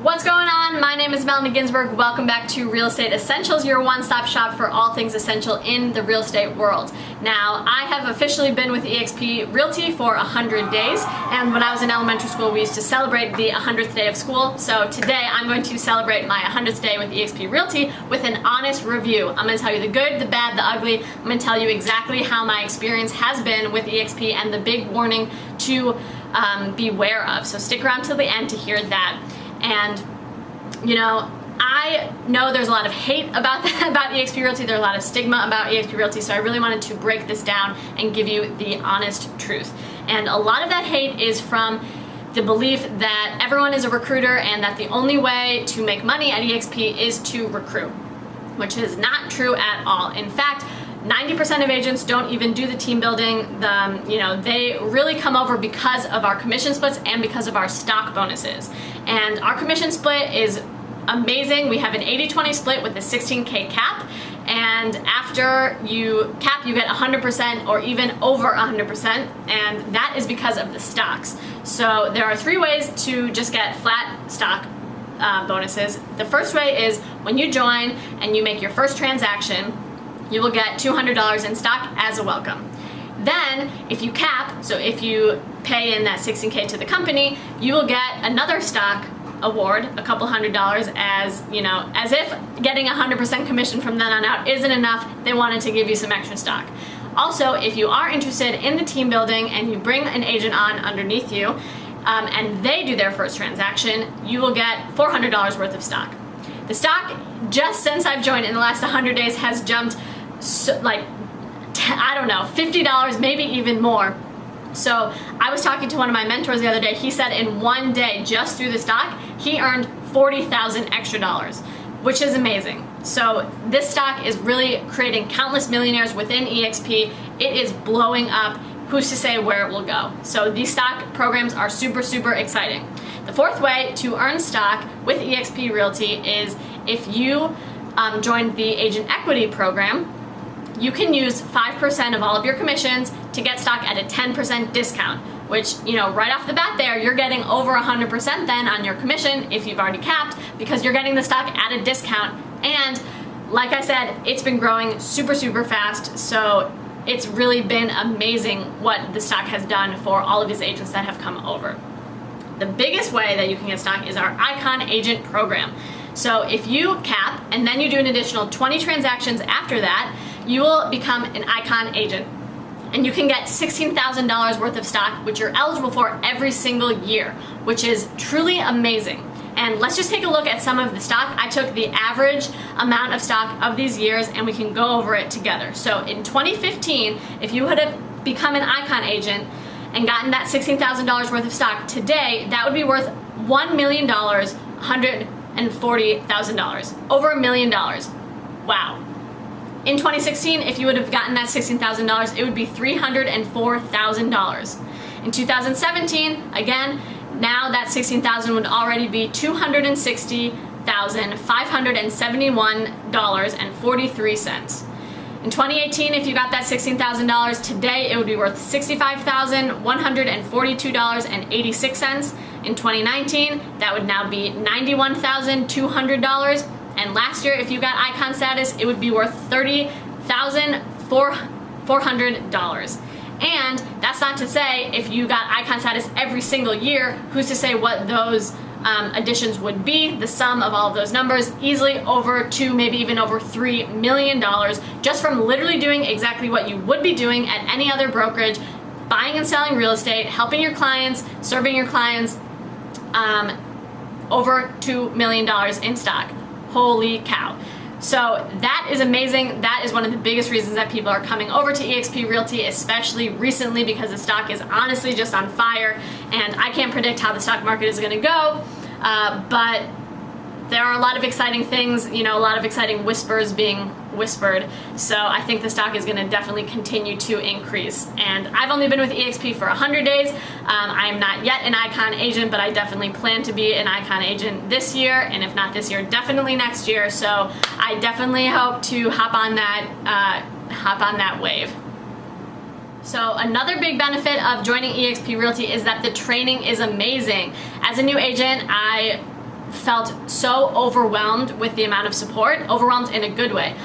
What's going on? My name is Melanie Ginsberg. Welcome back to Real Estate Essentials, your one-stop shop for all things essential in the real estate world. Now, I have officially been with eXp Realty for 100 days, and when I was in elementary school, we used to celebrate the 100th day of school. So today, I'm going to celebrate my 100th day with eXp Realty with an honest review. I'm going to tell you the good, the bad, the ugly. I'm going to tell you exactly how my experience has been with eXp and the big warning to beware of. So stick around till the end to hear that. And, you know, I know there's a lot of hate about eXp Realty. There's a lot of stigma about eXp Realty, so I really wanted to break this down and give you the honest truth. And a lot of that hate is from the belief that everyone is a recruiter and that the only way to make money at eXp is to recruit, which is not true at all. In fact, 90% of agents don't even do the team building. They really come over because of our commission splits and because of our stock bonuses. And our commission split is amazing. We have an 80-20 split with a 16K cap. And after you cap, you get 100% or even over 100%. And that is because of the stocks. So there are 3 ways to just get flat stock bonuses. The first way is when you join and you make your first transaction, you will get $200 in stock as a welcome. Then, if you cap, so if you pay in that $16K to the company, you will get another stock award, a couple $100, as if getting 100% commission from then on out isn't enough, they wanted to give you some extra stock. Also, if you are interested in the team building and you bring an agent on underneath you, and they do their first transaction, you will get $400 worth of stock. The stock, just since I've joined in the last 100 days, has jumped $50, maybe even more. So I was talking to one of my mentors the other day. He said in one day, just through the stock, he earned $40,000 extra dollars, which is amazing. So this stock is really creating countless millionaires within eXp. It is blowing up. Who's to say where it will go? So these stock programs are super, super exciting. The fourth way to earn stock with eXp Realty is if you join the Agent Equity Program, you can use 5% of all of your commissions to get stock at a 10% discount, which, right off the bat there, you're getting over 100% then on your commission if you've already capped, because you're getting the stock at a discount. And like I said, it's been growing super, super fast. So it's really been amazing what the stock has done for all of these agents that have come over. The biggest way that you can get stock is our Icon Agent Program. So if you cap and then you do an additional 20 transactions after that, you will become an Icon agent. And you can get $16,000 worth of stock, which you're eligible for every single year, which is truly amazing. And let's just take a look at some of the stock. I took the average amount of stock of these years and we can go over it together. So in 2015, if you would have become an Icon agent and gotten that $16,000 worth of stock today, that would be worth $1 million, $140,000, over $1 million. Wow. In 2016, if you would have gotten that $16,000, it would be $304,000. In 2017, again, now that $16,000 would already be $260,571.43. In 2018, if you got that $16,000, today it would be worth $65,142.86. In 2019, that would now be $91,200. And last year, if you got Icon status, it would be worth $30,400. And that's not to say if you got Icon status every single year, who's to say what those additions would be. The sum of all of those numbers, easily over $2, maybe even over $3 million, just from literally doing exactly what you would be doing at any other brokerage, buying and selling real estate, helping your clients, serving your clients, over $2 million in stock. Holy cow. So that is amazing. That is one of the biggest reasons that people are coming over to eXp Realty, especially recently, because the stock is honestly just on fire, and I can't predict how the stock market is going to go, but there are a lot of exciting things, a lot of exciting whispers being whispered. So I think the stock is going to definitely continue to increase. And I've only been with eXp for 100 days. I am not yet an Icon agent, but I definitely plan to be an Icon agent this year, and if not this year, definitely next year. So I definitely hope to hop on that wave. So another big benefit of joining eXp Realty is that the training is amazing. As a new agent, I felt so overwhelmed with the amount of support, overwhelmed in a good way.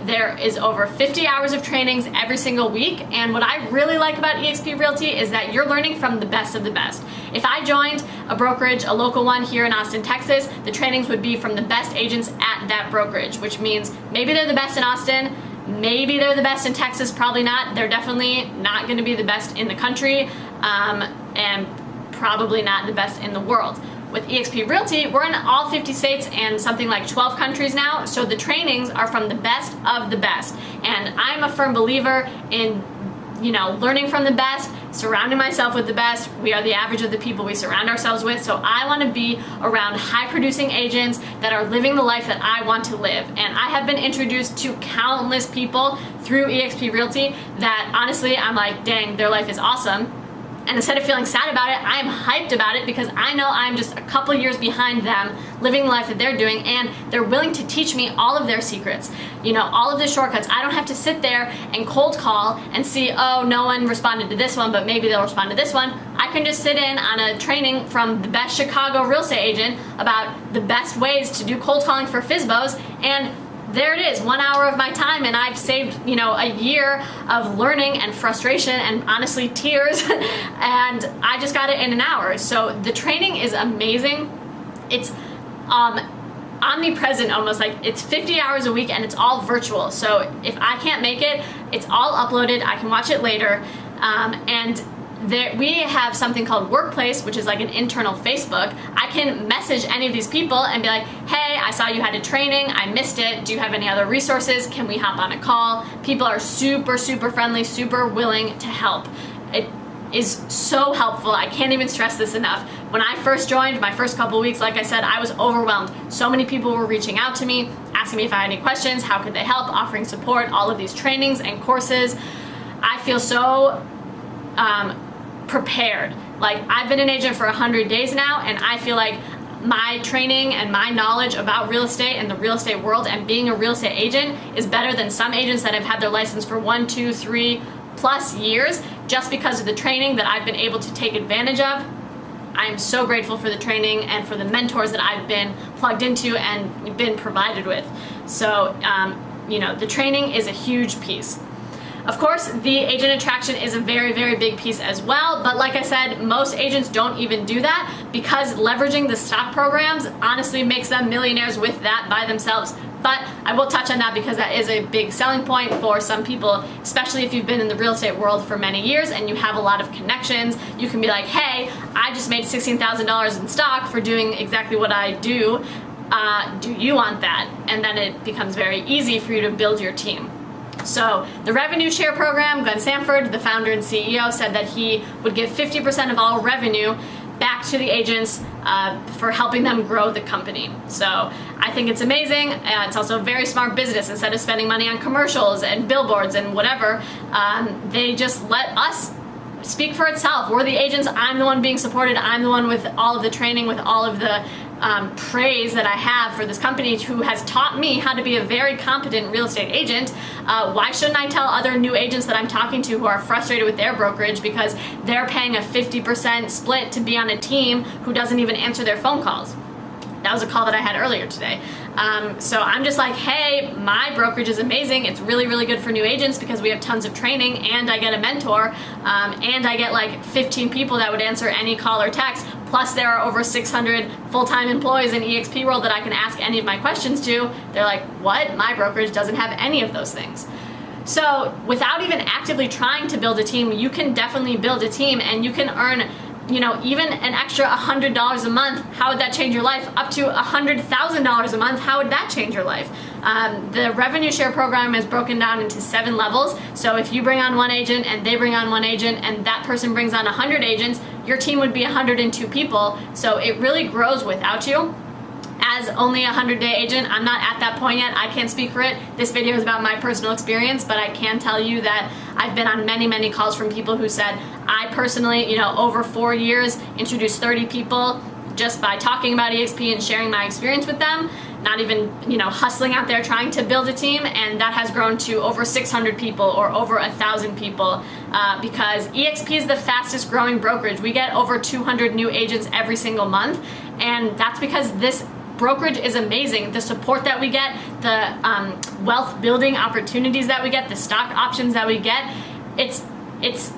There is over 50 hours of trainings every single week, and what I really like about eXp Realty is that you're learning from the best of the best. If I joined a brokerage, a local one here in Austin, Texas, the trainings would be from the best agents at that brokerage, which means maybe they're the best in Austin, maybe they're the best in Texas, probably not. They're definitely not going to be the best in the country, and probably not the best in the world. With eXp Realty, we're in all 50 states and something like 12 countries now, so the trainings are from the best of the best. And I'm a firm believer in, learning from the best, surrounding myself with the best. We are the average of the people we surround ourselves with, so I want to be around high-producing agents that are living the life that I want to live. And I have been introduced to countless people through eXp Realty that honestly, I'm like, dang, their life is awesome. And instead of feeling sad about it, I'm hyped about it because I know I'm just a couple years behind them living the life that they're doing, and they're willing to teach me all of their secrets, all of the shortcuts. I don't have to sit there and cold call and see, oh, no one responded to this one, but maybe they'll respond to this one. I can just sit in on a training from the best Chicago real estate agent about the best ways to do cold calling for FSBOs, and there it is, 1 hour of my time, and I've saved, a year of learning and frustration and honestly tears, and I just got it in an hour. So the training is amazing. It's omnipresent almost, like it's 50 hours a week and it's all virtual. So if I can't make it, it's all uploaded. I can watch it later, and we have something called Workplace, which is like an internal Facebook. I can message any of these people and be like, hey, I saw you had a training, I missed it. Do you have any other resources? Can we hop on a call? People are super, super friendly, super willing to help. It is so helpful. I can't even stress this enough. When I first joined, my first couple weeks, like I said, I was overwhelmed. So many people were reaching out to me, asking me if I had any questions, how could they help, offering support, all of these trainings and courses. I feel so prepared. Like, I've been an agent for 100 days now, and I feel like my training and my knowledge about real estate and the real estate world and being a real estate agent is better than some agents that have had their license for 1, 2, 3+ years just because of the training that I've been able to take advantage of. I am so grateful for the training and for the mentors that I've been plugged into and been provided with. So, the training is a huge piece. Of course, the agent attraction is a very, very big piece as well, but like I said, most agents don't even do that because leveraging the stock programs honestly makes them millionaires with that by themselves. But I will touch on that because that is a big selling point for some people, especially if you've been in the real estate world for many years and you have a lot of connections. You can be like, hey, I just made $16,000 in stock for doing exactly what I do. Do you want that? And then it becomes very easy for you to build your team. So the revenue share program, Glenn Sanford, the founder and CEO, said that he would give 50% of all revenue back to the agents for helping them grow the company. So I think it's amazing. It's also a very smart business. Instead of spending money on commercials and billboards and whatever, they just let us speak for itself. We're the agents. I'm the one being supported. I'm the one with all of the training, with all of the praise that I have for this company who has taught me how to be a very competent real estate agent. Why shouldn't I tell other new agents that I'm talking to who are frustrated with their brokerage because they're paying a 50% split to be on a team who doesn't even answer their phone calls? That was a call that I had earlier today. So I'm just like, hey, my brokerage is amazing. It's really, really good for new agents because we have tons of training and I get a mentor and I get like 15 people that would answer any call or text. Plus there are over 600 full-time employees in eXp World that I can ask any of my questions to. They're like, what? My brokerage doesn't have any of those things. So without even actively trying to build a team, you can definitely build a team and you can earn even an extra $100 a month. How would that change your life? Up to $100,000 a month, how would that change your life? The revenue share program is broken down into 7 levels. So if you bring on one agent and they bring on one agent and that person brings on 100 agents, your team would be 102 people. So it really grows without you. As only a 100-day agent, I'm not at that point yet. I can't speak for it. This video is about my personal experience, but I can tell you that I've been on many, many calls from people who said, I personally, over 4 years, introduced 30 people just by talking about eXp and sharing my experience with them, not even, hustling out there trying to build a team, and that has grown to over 600 people or over 1,000 people because eXp is the fastest growing brokerage. We get over 200 new agents every single month, And that's because this brokerage is amazing. The support that we get, the wealth building opportunities that we get, the stock options that we get, it's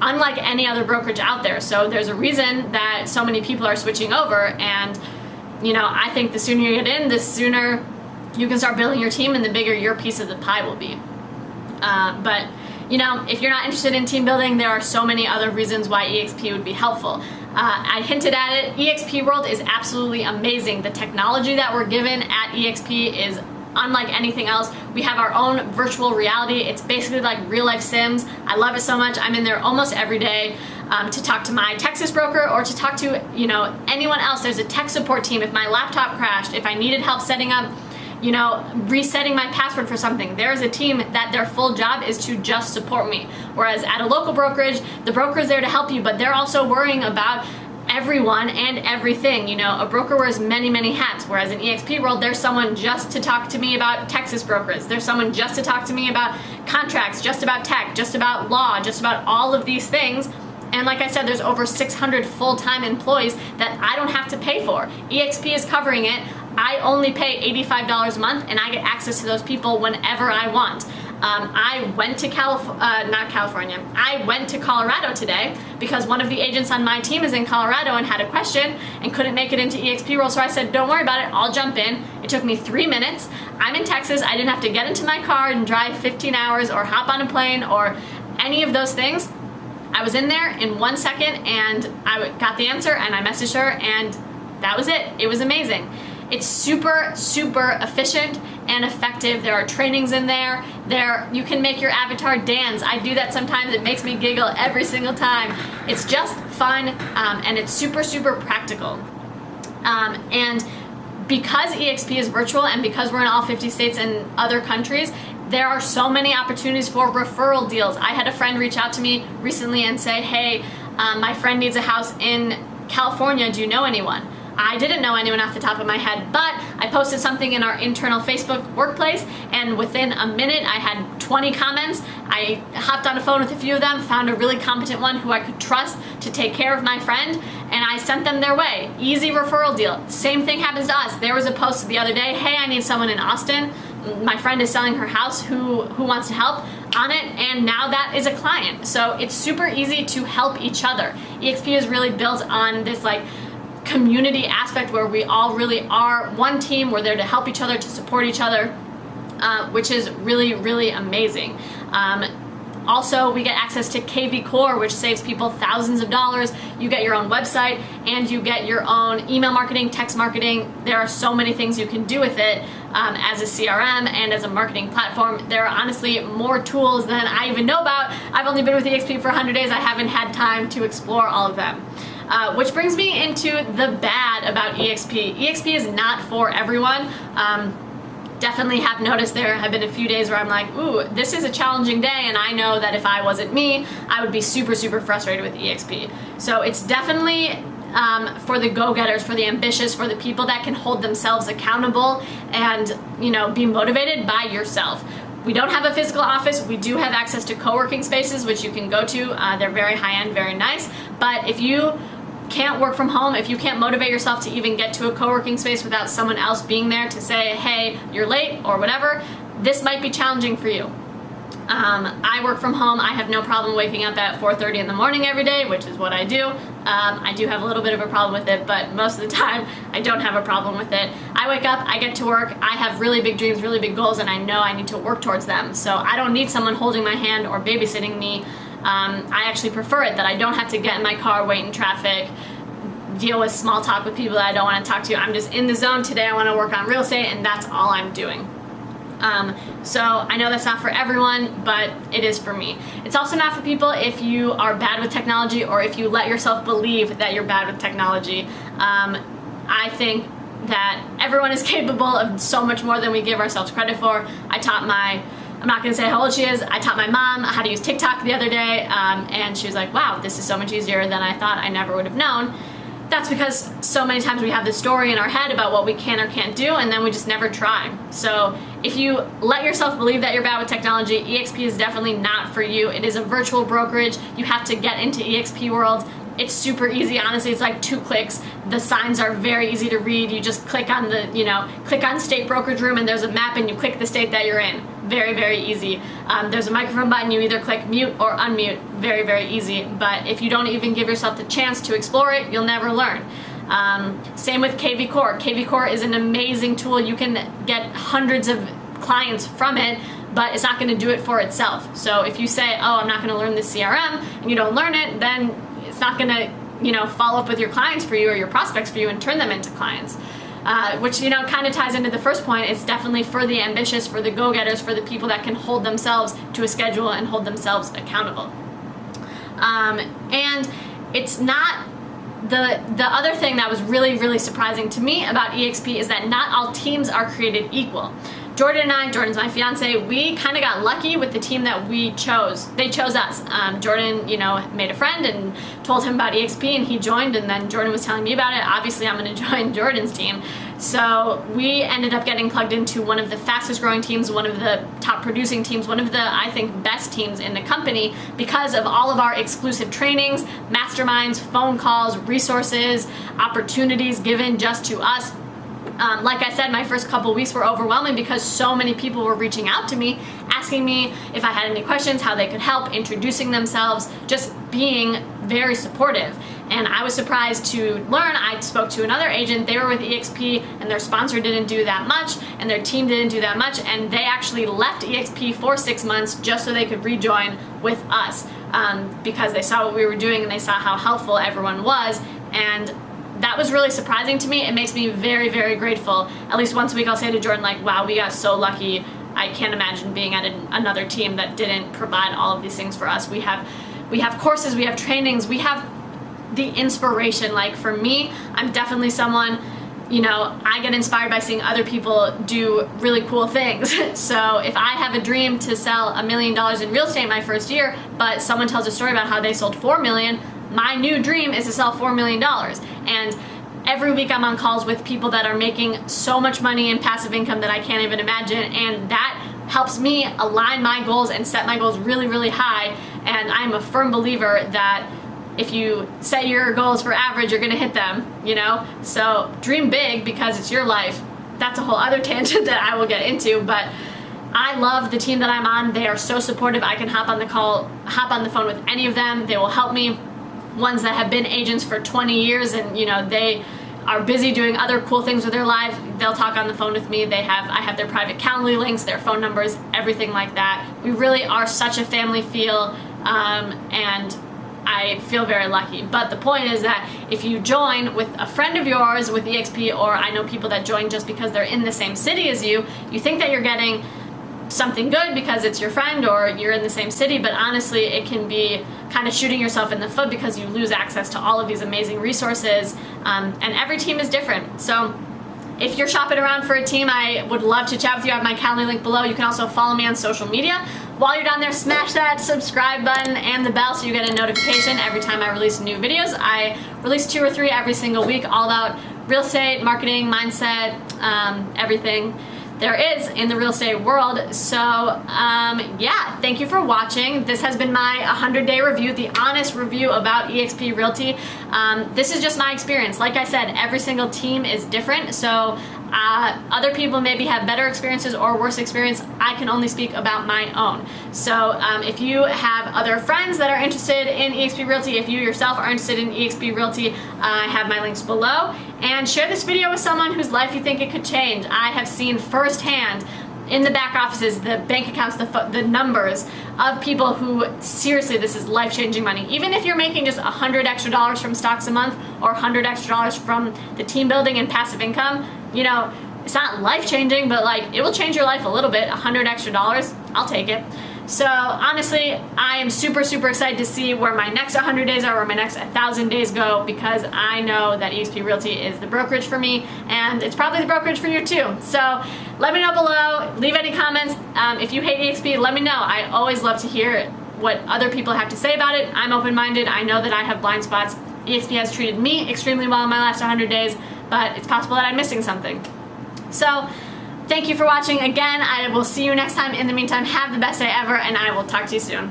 unlike any other brokerage out there. So there's a reason that so many people are switching over, and I think the sooner you get in, the sooner you can start building your team and the bigger your piece of the pie will be. But if you're not interested in team building, there are so many other reasons why eXp would be helpful. I hinted at it. eXp World is absolutely amazing. The technology that we're given at eXp is unlike anything else. We have our own virtual reality. It's basically like real life Sims. I love it so much. I'm in there almost every day to talk to my Texas broker or to talk to anyone else. There's a tech support team. If my laptop crashed, if I needed help setting up resetting my password for something, there's a team that their full job is to just support me. Whereas at a local brokerage, the broker is there to help you, but they're also worrying about everyone and everything. A broker wears many, many hats, whereas in eXp World, there's someone just to talk to me about Texas brokers. There's someone just to talk to me about contracts, just about tech, just about law, just about all of these things. And like I said, there's over 600 full-time employees that I don't have to pay for. eXp is covering it. I only pay $85 a month, and I get access to those people whenever I want. I went to I went to Colorado today because one of the agents on my team is in Colorado and had a question and couldn't make it into eXp World. So I said, don't worry about it, I'll jump in. It took me 3 minutes. I'm in Texas. I didn't have to get into my car and drive 15 hours or hop on a plane or any of those things. I was in there in 1 second and I got the answer and I messaged her and that was it. It was amazing. It's super, super efficient and effective. There are trainings in there. You can make your avatar dance. I do that sometimes. It makes me giggle every single time. It's just fun and it's super, super practical. And because eXp is virtual and because we're in all 50 states and other countries, there are so many opportunities for referral deals. I had a friend reach out to me recently and say, hey, my friend needs a house in California. Do you know anyone? I didn't know anyone off the top of my head, but I posted something in our internal Facebook workplace, and within a minute I had 20 comments. I hopped on the phone with a few of them, found a really competent one who I could trust to take care of my friend, and I sent them their way. Easy referral deal. Same thing happens to us. There was a post the other day, hey, I need someone in Austin. My friend is selling her house, who wants to help on it, and now that is a client. So it's super easy to help each other. eXp is really built on this community aspect where we all really are one team. We're there to help each other, to support each other, which is really, really amazing. Also, we get access to KV Core, which saves people thousands of dollars. You get your own website and you get your own email marketing, text marketing. There are so many things you can do with it as a CRM and as a marketing platform. There are honestly more tools than I even know about. I've only been with eXp for 100 days. I haven't had time to explore all of them. Which brings me into the bad about eXp. eXp is not for everyone. Definitely have noticed there have been a few days where I'm like, ooh, this is a challenging day, and I know that if I wasn't me, I would be super, super frustrated with eXp. So it's definitely for the go-getters, for the ambitious, for the people that can hold themselves accountable and be motivated by yourself. We don't have a physical office. We do have access to co-working spaces, which you can go to. They're very high-end, very nice. But if you can't work from home, if you can't motivate yourself to even get to a co-working space without someone else being there to say, hey, you're late or whatever, this might be challenging for you. I work from home. I have no problem waking up at 4:30 in the morning every day, which is what I do. I do have a little bit of a problem with it, but most of the time I don't have a problem with it. I wake up, I get to work, I have really big dreams, really big goals, and I know I need to work towards them. So I don't need someone holding my hand or babysitting me. I actually prefer it that I don't have to get in my car, wait in traffic, deal with small talk with people that I don't want to talk to. I'm just in the zone. Today I want to work on real estate, and that's all I'm doing. So I know that's not for everyone, but it is for me. It's also not for people if you are bad with technology or if you let yourself believe that you're bad with technology. I think that everyone is capable of so much more than we give ourselves credit for. I'm not gonna say how old she is, I taught my mom how to use TikTok the other day, and she was like, wow, this is so much easier than I thought. I never would have known. That's because so many times we have this story in our head about what we can or can't do, and then we just never try. So if you let yourself believe that you're bad with technology, eXp is definitely not for you. It is a virtual brokerage. You have to get into eXp World. It's super easy. Honestly, it's like 2 clicks. The signs are very easy to read. You just click on the, click on state brokerage room, and there's a map, and you click the state that you're in. Very, very easy. There's a microphone button. You either click mute or unmute. Very, very easy. But if you don't even give yourself the chance to explore it, you'll never learn. Same with KV Core. KV Core is an amazing tool. You can get hundreds of clients from it, but it's not going to do it for itself. So if you say, oh, I'm not going to learn this CRM, and you don't learn it, then it's not going to, follow up with your clients for you or your prospects for you and turn them into clients. Which, kind of ties into the first point. It's definitely for the ambitious, for the go-getters, for the people that can hold themselves to a schedule and hold themselves accountable. And it's not the other thing that was really, really surprising to me about eXp is that not all teams are created equal. Jordan and I, Jordan's my fiance, we kind of got lucky with the team that we chose. They chose us. Jordan, made a friend and told him about eXp, and he joined, and then Jordan was telling me about it. Obviously, I'm going to join Jordan's team. So we ended up getting plugged into one of the fastest growing teams, one of the top producing teams, one of the, I think, best teams in the company because of all of our exclusive trainings, masterminds, phone calls, resources, opportunities given just to us. Like I said, my first couple weeks were overwhelming because so many people were reaching out to me, asking me if I had any questions, how they could help, introducing themselves, just being very supportive. And I was surprised to learn, I spoke to another agent, they were with eXp, and their sponsor didn't do that much, and their team didn't do that much, and they actually left eXp for 6 months just so they could rejoin with us, because they saw what we were doing and they saw how helpful everyone was. And that was really surprising to me. It makes me very, very grateful. At least once a week I'll say to Jordan, like, wow, we got so lucky. I can't imagine being at another team that didn't provide all of these things for us. We have courses, we have trainings, we have the inspiration. Like for me, I'm definitely someone, I get inspired by seeing other people do really cool things. So if I have a dream to sell $1 million in real estate my first year, but someone tells a story about how they sold 4 million, my new dream is to sell $4 million. And every week I'm on calls with people that are making so much money in passive income that I can't even imagine, and that helps me align my goals and set my goals really, really high. And I'm a firm believer that if you set your goals for average, you're gonna hit them, So dream big because it's your life. That's a whole other tangent that I will get into, but I love the team that I'm on. They are so supportive. I can hop on the phone with any of them. They will help me. Ones that have been agents for 20 years and they are busy doing other cool things with their life, they'll talk on the phone with me. I have their private Calendly links, their phone numbers, everything like that. We really are such a family feel, and I feel very lucky. But the point is that if you join with a friend of yours with eXp, or I know people that join just because they're in the same city as you think that you're getting something good because it's your friend or you're in the same city, but honestly it can be kind of shooting yourself in the foot because you lose access to all of these amazing resources, and every team is different. So if you're shopping around for a team, I would love to chat with you. I have my Calendly link below. You can also follow me on social media. While you're down there, smash that subscribe button and the bell so you get a notification every time I release new videos. I release 2 or 3 every single week, all about real estate, marketing, mindset, everything there is in the real estate world. So yeah, thank you for watching. This has been my 100-day review, the honest review about eXp Realty. This is just my experience. Like I said, every single team is different, so other people maybe have better experiences or worse experience. I can only speak about my own. So if you have other friends that are interested in eXp Realty, if you yourself are interested in eXp Realty, I have my links below. And share this video with someone whose life you think it could change. I have seen firsthand in the back offices, the bank accounts, the numbers of people who, seriously, this is life-changing money. Even if you're making just $100 extra from stocks a month or $100 extra from the team building and passive income, it's not life-changing, but like it will change your life a little bit. $100 extra, I'll take it. So honestly, I am super, super excited to see where my next 100 days are, where my next 1,000 days go, because I know that eXp Realty is the brokerage for me, and it's probably the brokerage for you too. So let me know below, leave any comments. If you hate eXp, let me know. I always love to hear what other people have to say about it. I'm open-minded. I know that I have blind spots. eXp has treated me extremely well in my last 100 days, but it's possible that I'm missing something. So thank you for watching again. I will see you next time. In the meantime, have the best day ever, and I will talk to you soon.